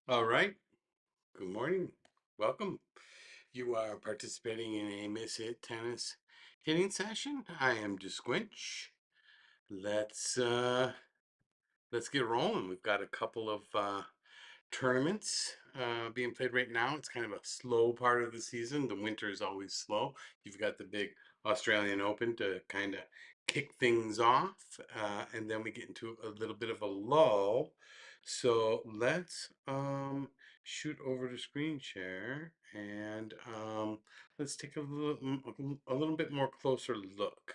All right. Good morning. Welcome. You are participating in a Miss Hit tennis hitting session. I am Squinch. Let's uh let's get rolling. We've got a couple of tournaments being played right now. It's kind of a slow part of the season. The winter is always slow. You've got the big Australian Open to kind of kick things off, and then we get into a little bit of a lull. So let's shoot over to screen share and let's take a little bit more closer look.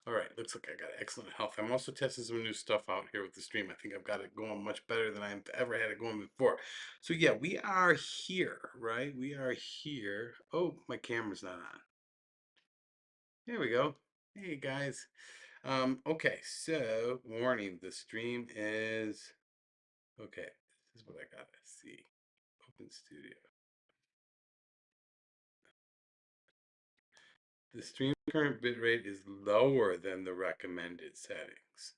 All right, looks like I got excellent health. I'm also testing some new stuff out here with the stream. I think I've got it going much better than I've ever had it going before. So yeah, we are here, right? We are here. Oh, my camera's not on. There we go. Hey guys. Okay, so warning, the stream is okay. This is what I gotta see. Open Studio. The stream current bitrate is lower than the recommended settings.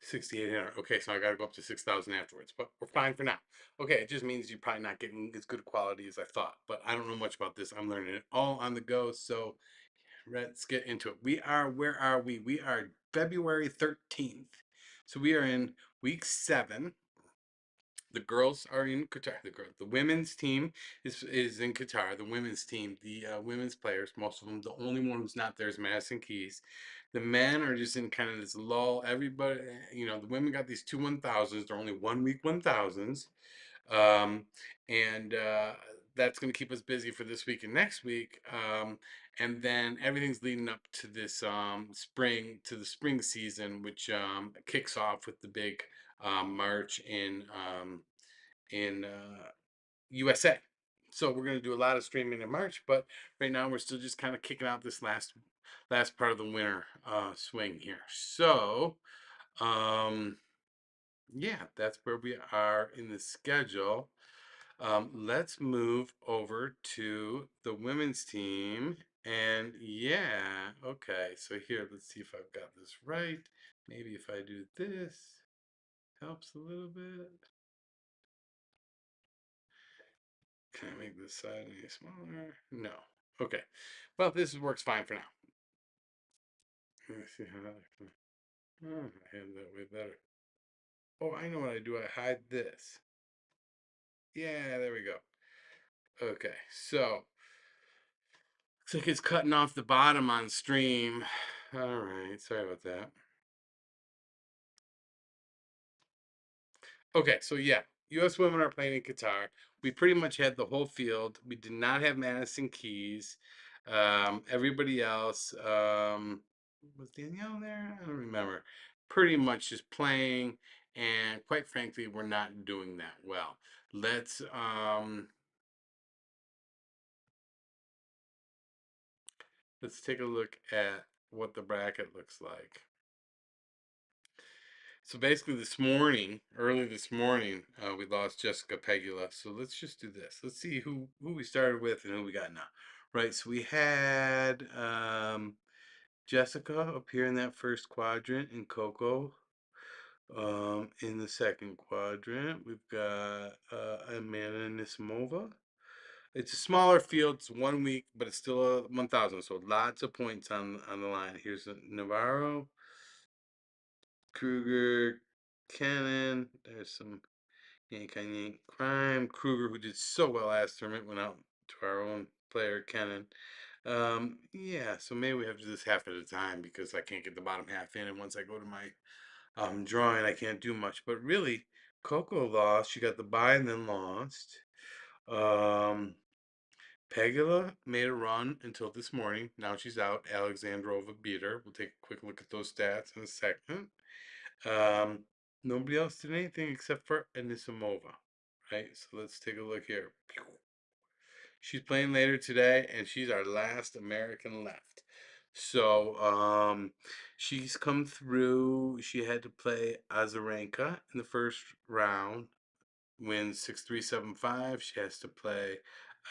6,800. Okay, so I gotta go up to 6,000 afterwards, but we're fine for now. Okay, it just means you're probably not getting as good quality as I thought, but I don't know much about this. I'm learning it all on the go, so let's get into it. Where are we? We are February 13th. So we are in week 7. The girls are in Qatar. The women's team is in Qatar. The women's team, the women's players, most of them. The only one who's not there is Madison Keys. The men are just in kind of this lull. Everybody, the women got these two 1,000s. They're only 1 week 1,000s, um, and that's going to keep us busy for this week and next week. And then everything's leading up to this the spring season, which kicks off with the big March in USA. So we're going to do a lot of streaming in March, but right now we're still just kind of kicking out this last part of the winter swing here. So um, yeah, that's where we are in the schedule. Let's move over to the women's team. And yeah, okay. So here, let's see if I've got this right. Maybe if I do this, helps a little bit. Can I make this side any smaller? No. Okay. Well, this works fine for now. Let me see how that. Oh, I have that way better. Oh, I know what I do. I hide this. Yeah, there we go. Okay, so looks like it's cutting off the bottom on stream. All right, sorry about that. Okay, so yeah, U.S. women are playing in Qatar. We pretty much had the whole field. We did not have Madison Keys. Everybody else, was Danielle there? I don't remember. Pretty much just playing, and quite frankly, we're not doing that well. Let's take a look at what the bracket looks like. So basically, early this morning, we lost Jessica Pegula. So let's just do this. Let's see who we started with and who we got now. Right. So we had Jessica up here in that first quadrant, and Coco in the second quadrant. We've got Amanda Nismova. It's a smaller field. It's 1 week, but it's still a 1,000. So lots of points on the line. Here's Navarro, Kruger, Cannon. There's some Yank on Yank crime. Kruger, who did so well last tournament, went out to our own player, Cannon. Yeah, so maybe we have to do this half at a time because I can't get the bottom half in. And once I go to my drawing, I can't do much. But really, Coco lost. She got the bye and then lost. Um, Pegula made a run until this morning. Now she's out. Alexandrova beat her. We'll take a quick look at those stats in a second. Um, Nobody else did anything except for Anisimova, right? So let's take a look here. She's playing later today, and she's our last American left. So she's come through. She had to play Azarenka in the first round, wins 6-3, 7-5. She has to play.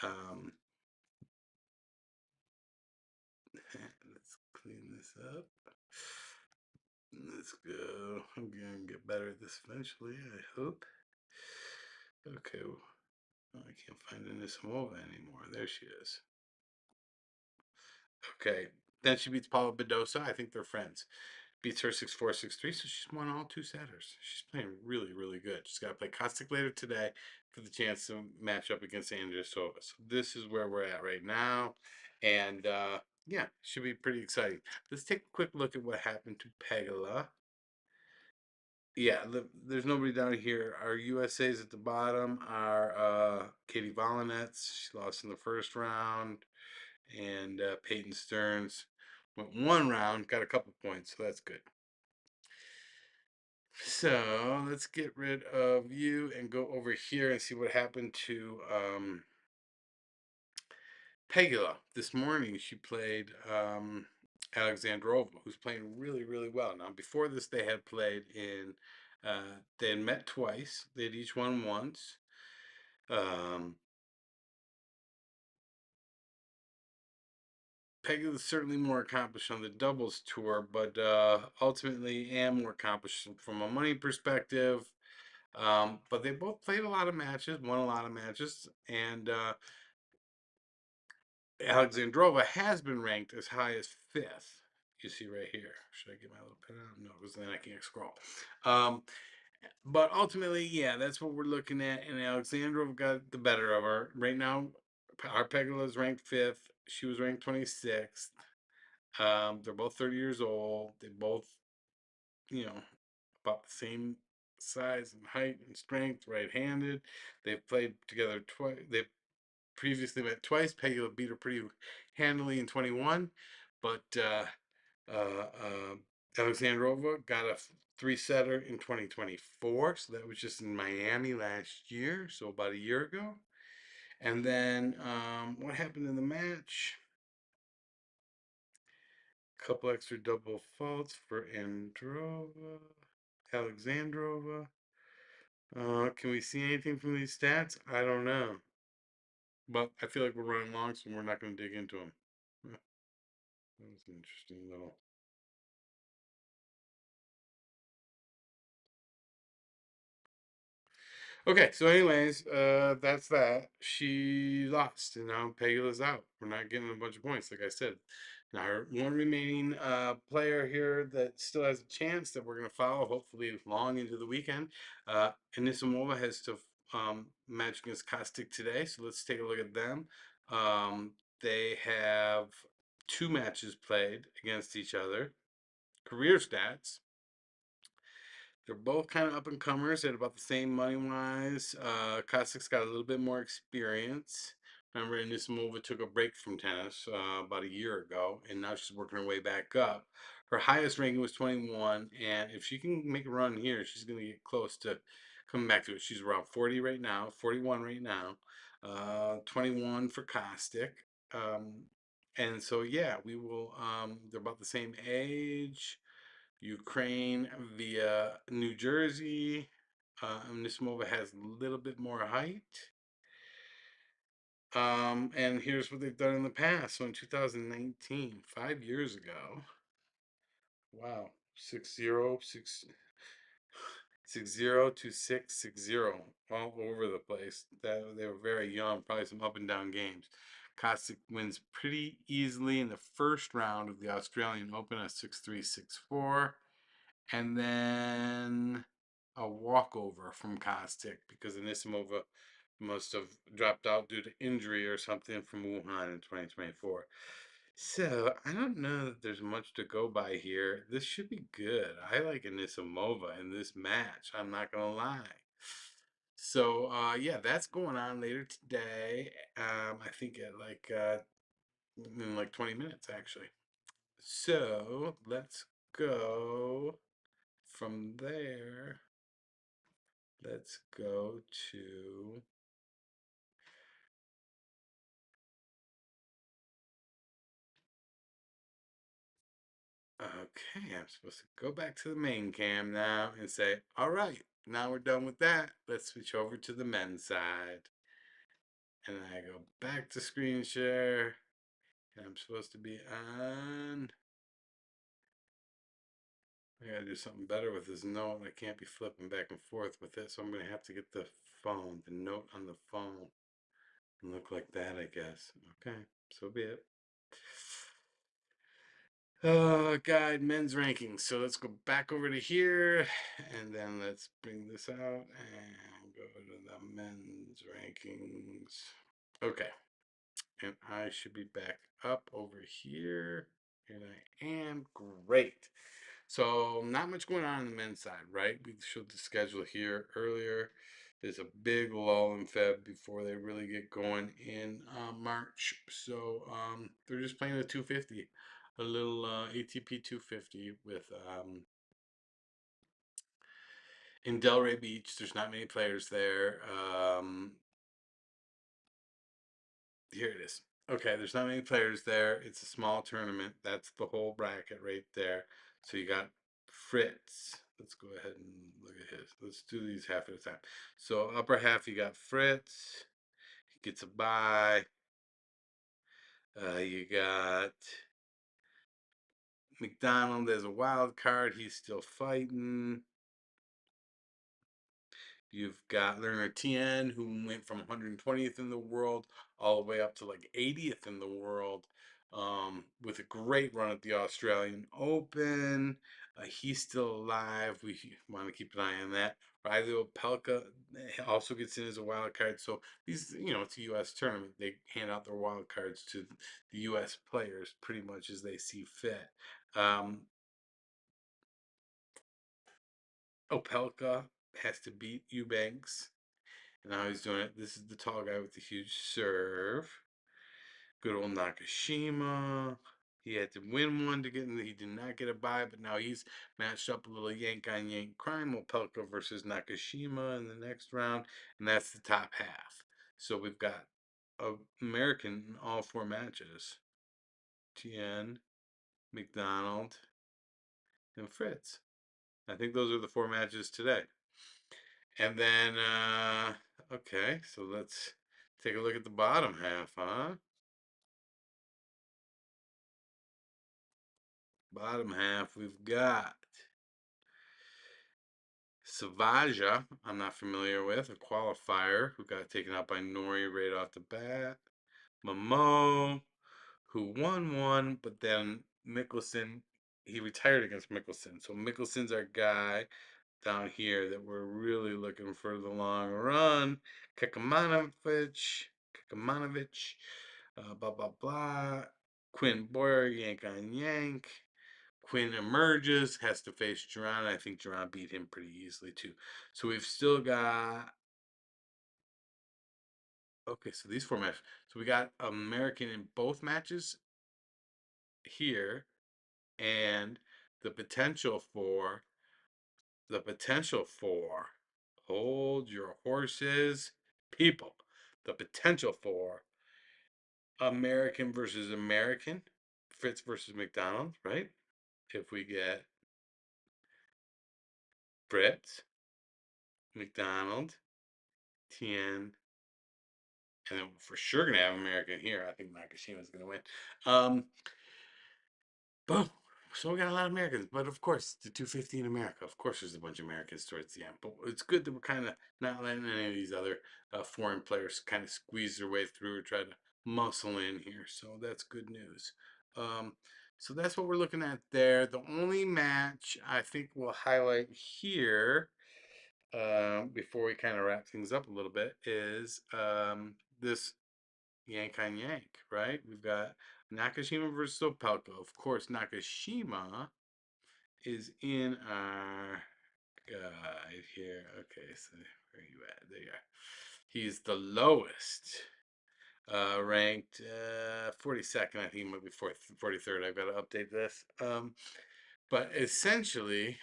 Um, let's clean this up. Let's go. I'm gonna get better at this eventually, I hope. Okay. I can't find Anisimova anymore. There she is. Okay. Then she beats Paula Badosa. I think they're friends. Beats her 6-4, 6-3. So she's won all two setters. She's playing really, really good. She's got to play Kostic later today for the chance to match up against Andrusova. So this is where we're at right now. And yeah, should be pretty exciting. Let's take a quick look at what happened to Pegula. Yeah, there's nobody down here. Our USA's at the bottom are Katie Volinets. She lost in the first round. And Peyton Stearns went one round, got a couple points, so that's good. So let's get rid of you and go over here and see what happened to Pegula. This morning she played Alexandrova, who's playing really, really well. Now, before this, they had played they had met twice. They had each won once. Pegula's certainly more accomplished on the doubles tour, but ultimately am more accomplished from a money perspective. But they both played a lot of matches, won a lot of matches, and Alexandrova has been ranked as high as fifth. You see right here. Should I get my little pen out? No, because then I can't scroll. Um, but ultimately, yeah, that's what we're looking at. And Alexandrova got the better of her. Right now, our Pegula is ranked fifth. She was ranked 26th. They're both 30 years old. They both, you know, about the same size and height and strength, right-handed. They've played together twice. They've previously met twice. Pegula beat her pretty handily in 21, but Alexandrova got a three-setter in 2024, so that was just in Miami last year, so about a year ago. And then what happened in the match? Couple extra double faults for Alexandrova. Can we see anything from these stats? I don't know. But I feel like we're running long, so we're not going to dig into them. That was an interesting little. Okay, so anyways, that's that. She lost, and now Pegula's out. We're not getting a bunch of points, like I said. Now, our one remaining player here that still has a chance that we're going to follow, hopefully long into the weekend. Anisimova has to match against Kostic today, so let's take a look at them. Um, they have two matches played against each other. Career stats. They're both kind of up and comers at about the same money wise. Kostic's got a little bit more experience. Remember, Anisimova took a break from tennis about a year ago, and now she's working her way back up. Her highest ranking was 21, and if she can make a run here, she's going to get close to coming back to it. She's around 40 right now, 41 right now, 21 for Kostic. And so, yeah, we will, they're about the same age. Ukraine via New Jersey. Nismova has a little bit more height. And here's what they've done in the past. So in 2019, 5 years ago, wow, 6-0, 6-0 to 6-6-0, all over the place. That they were very young, probably some up and down games. Kostic wins pretty easily in the first round of the Australian Open at 6-3, 6-4. And then a walkover from Kostic because Anisimova must have dropped out due to injury or something from Wuhan in 2024. So I don't know that there's much to go by here. This should be good. I like Anisimova in this match. I'm not gonna lie. So yeah, that's going on later today. I think at like in like 20 minutes actually. So let's go. From there, let's go to, okay, I'm supposed to go back to the main cam now and say, all right, now we're done with that. Let's switch over to the men's side. And I go back to screen share. And I'm supposed to be on, I gotta do something better with this note. I can't be flipping back and forth with it, so I'm gonna have to get the phone, the note on the phone, and look like that, I guess. Okay, so be it. Guide men's rankings. So let's go back over to here, and then let's bring this out and go to the men's rankings. Okay, and I should be back up over here, and I am great. So not much going on the men's side, right? We showed the schedule here earlier. There's a big lull in Feb before they really get going in March. So they're just playing a 250, a little ATP 250 with in Delray Beach. There's not many players there. Here it is. Okay, there's not many players there. It's a small tournament. That's the whole bracket right there. So you got Fritz. Let's go ahead and look at his. Let's do these half at a time. So upper half, you got Fritz. He gets a bye. You got McDonald as a wild card. He's still fighting. You've got Lerner Tien, who went from 120th in the world all the way up to like 80th in the world, with a great run at the Australian Open. He's still alive. We want to keep an eye on that. Riley Opelka also gets in as a wild card. So these, it's a U.S. tournament. They hand out their wild cards to the U.S. players pretty much as they see fit. Um, Opelka has to beat Eubanks. And now he's doing it. This is the tall guy with the huge serve. Good old Nakashima. He had to win one to get in. He did not get a bye, but now he's matched up a little yank on yank crime. Opelka versus Nakashima in the next round, and that's the top half. So we've got American in all four matches. Tien, McDonald, and Fritz. I think those are the four matches today. And then, okay, so let's take a look at the bottom half, huh? Bottom half, we've got Savaja, I'm not familiar with, a qualifier who got taken out by Nori right off the bat. Momo, who won one, but then Mickelson, he retired against Mickelson. So Mickelson's our guy down here that we're really looking for the long run. Kekmanovic, blah, blah, blah. Quinn Boyer, yank on yank. Quinn emerges, has to face Duran. I think Duran beat him pretty easily too. So we've still got, okay, so these four matches. So we got American in both matches here, and the potential for hold your horses, people. The potential for American versus American, Fritz versus McDonald, right? If we get Fritz, McDonald, Tien, and then for sure gonna have American here. I think Nakashima's gonna win. Boom. So we got a lot of Americans, but of course, the 250 in America. Of course, there's a bunch of Americans towards the end. But it's good that we're kind of not letting any of these other foreign players kind of squeeze their way through or try to muscle in here. So that's good news. Um, so that's what we're looking at there. The only match I think we'll highlight here, before we kind of wrap things up a little bit, is this yank on yank, right? We've got Nakashima versus Opelka. Of course, Nakashima is in our guide here. Okay, so where are you at? There you are. He's the lowest ranked 42nd. I think he might be 43rd. I've got to update this. But essentially,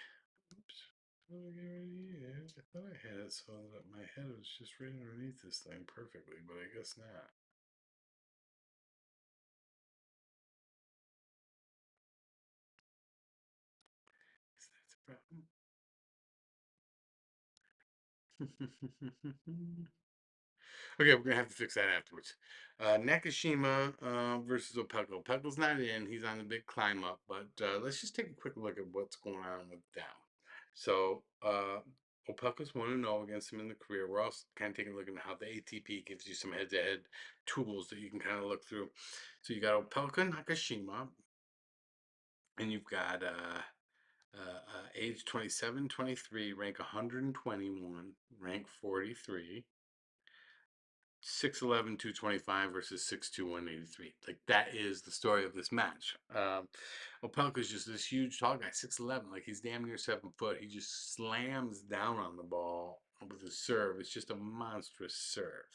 oops. I thought I had it so that my head was just right underneath this thing perfectly, but I guess not. That's a problem. Okay, we're gonna have to fix that afterwards. Nakashima versus Opelka. Opelka's not in; he's on the big climb up. But let's just take a quick look at what's going on with them. So Opelka's 1-0 against him in the career. We're also kind of taking a look at how the ATP gives you some head-to-head tools that you can kind of look through. So you got Opelka Nakashima, and you've got age 27, 23, rank 121, rank 43. 6'11", 225 versus 6'2", 183. Like, that is the story of this match. Opelka's just this huge tall guy, 6'11", like he's damn near 7 foot. He just slams down on the ball with his serve. It's just a monstrous serve.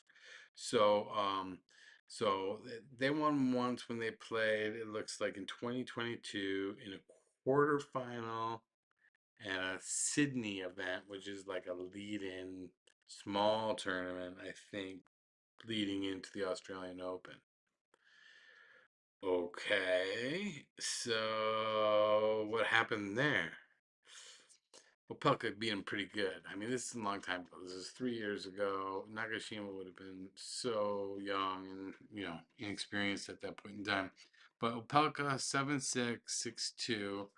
So, so they won once when they played, it looks like in 2022 in a quarterfinal and a Sydney event, which is like a lead-in small tournament, I think, leading into the Australian Open. Okay, so what happened there? Well, Pelka beat him pretty good. I mean, this is a long time ago. This is 3 years ago. Nagashima would have been so young and, inexperienced at that point in time. But Opelka, 7'6", 6'2".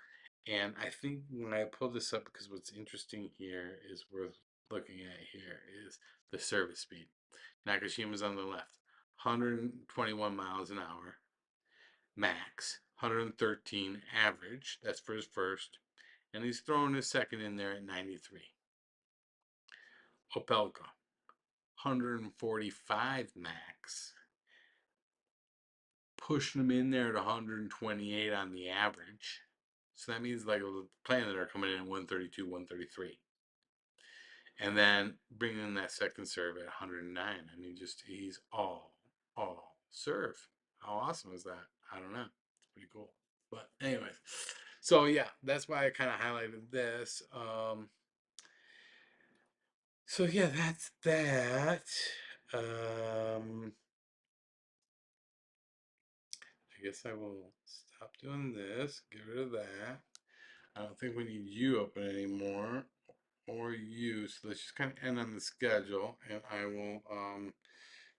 And I think when I pull this up, because what's interesting here is worth looking at here is the service speed. Nakashima's on the left, 121 miles an hour max, 113 average. That's for his first. And he's throwing his second in there at 93. Opelka, 145 max, pushing him in there at 128 on the average. So that means like playing that are coming in 132, 133. And then bringing in that second serve at 109. I mean, just he's all serve. How awesome is that? I don't know. It's pretty cool. But anyways, so yeah, that's why I kind of highlighted this. So yeah, that's that. Um, I guess I will stop doing this. Get rid of that. I don't think we need you open anymore, or you. So let's just kind of end on the schedule, and I will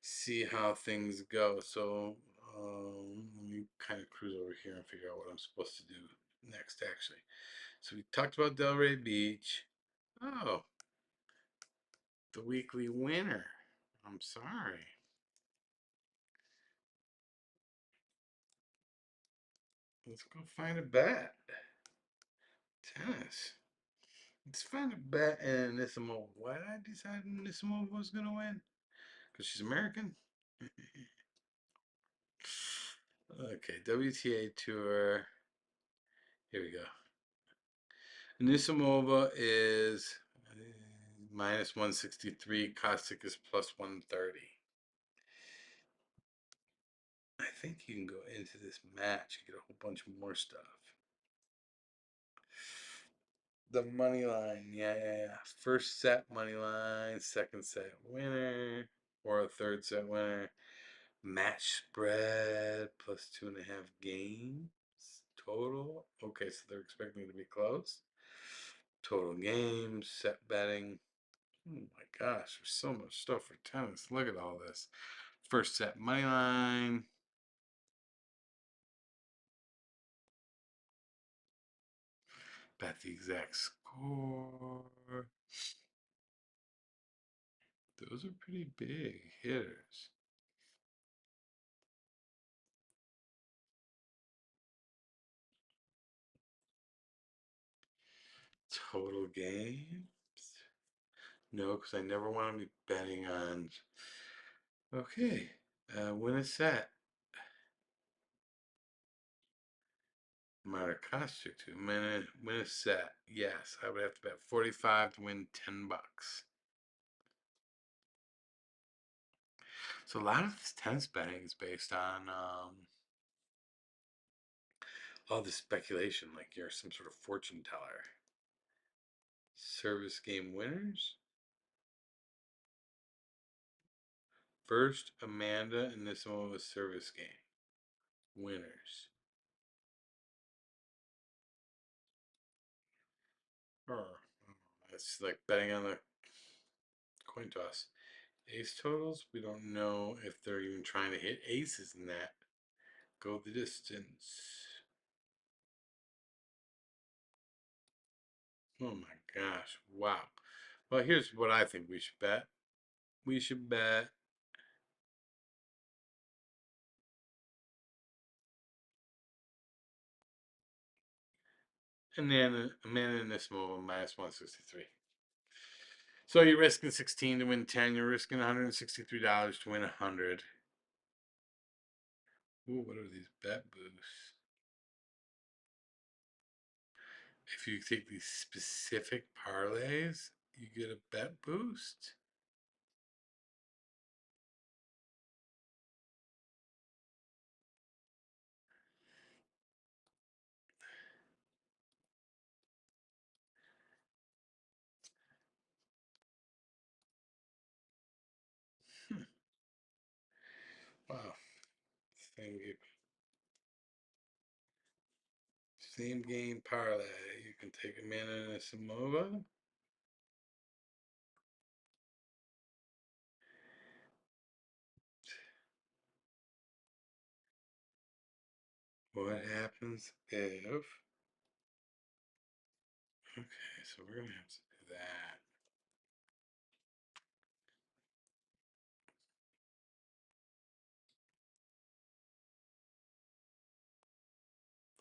see how things go. So let me kind of cruise over here and figure out what I'm supposed to do next, actually. So we talked about Delray Beach. Oh, the weekly winner. I'm sorry. Let's go find a bet. Tennis. Let's find a bet in Nissimova. Why did I decide Nissimova was going to win? Because she's American? Okay, WTA Tour. Here we go. Nissimova is minus 163. Kostic is plus 130. I think you can go into this match and get a whole bunch more stuff. The money line, yeah. First set money line, second set winner, or a third set winner. Match spread plus 2.5 games total. Okay, so they're expecting to be close. Total games, set betting. Oh my gosh, there's so much stuff for tennis. Look at all this. First set money line. Bet the exact score. Those are pretty big hitters. Total games. No, because I never want to be betting on. Okay, win a set. Might have cost you to win a set. Yes, I would have to bet 45 to win $10. So a lot of this tennis betting is based on all the speculation, like you're some sort of fortune teller. Service game winners. First, Amanda, and this one was service game winners. Oh, it's like betting on the coin toss. Ace totals, we don't know if they're even trying to hit aces in that. Go the distance. Oh my gosh, wow. Well, here's what I think we should bet. We should bet and then a man in this move minus 163. So you're risking 16 to win 10. You're risking $163 to win 100. Ooh, what are these bet boosts? If you take these specific parlays, you get a bet boost. Hmm. Wow. Same game. Same game parlay. You can take a man in a Samoa. What happens if? Okay, so we're gonna have to do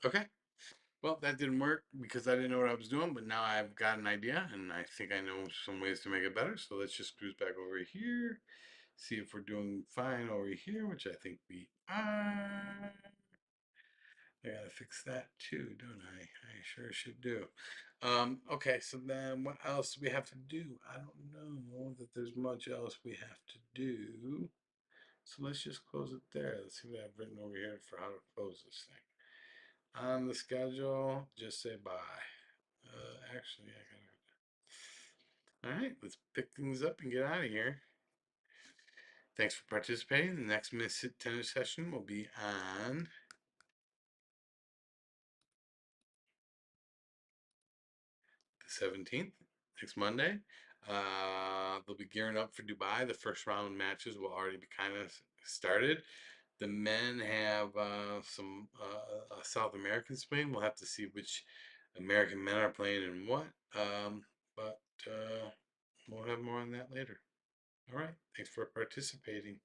that. Okay. Well, that didn't work because I didn't know what I was doing, but now I've got an idea and I think I know some ways to make it better. So let's just cruise back over here, see if we're doing fine over here, which I think we are. I gotta fix that too, don't I? I sure should do. Okay, so then what else do we have to do? I don't know that there's much else we have to do. So let's just close it there. Let's see what I've written over here for how to close this thing. On the schedule, just say bye. Actually, I gotta. All right, let's pick things up and get out of here. Thanks for participating. The next Miss Tennis session will be on the 17th, next Monday. They'll be gearing up for Dubai. The first round matches will already be kind of started. The men have some South American swing. We'll have to see which American men are playing and what. But we'll have more on that later. All right. Thanks for participating.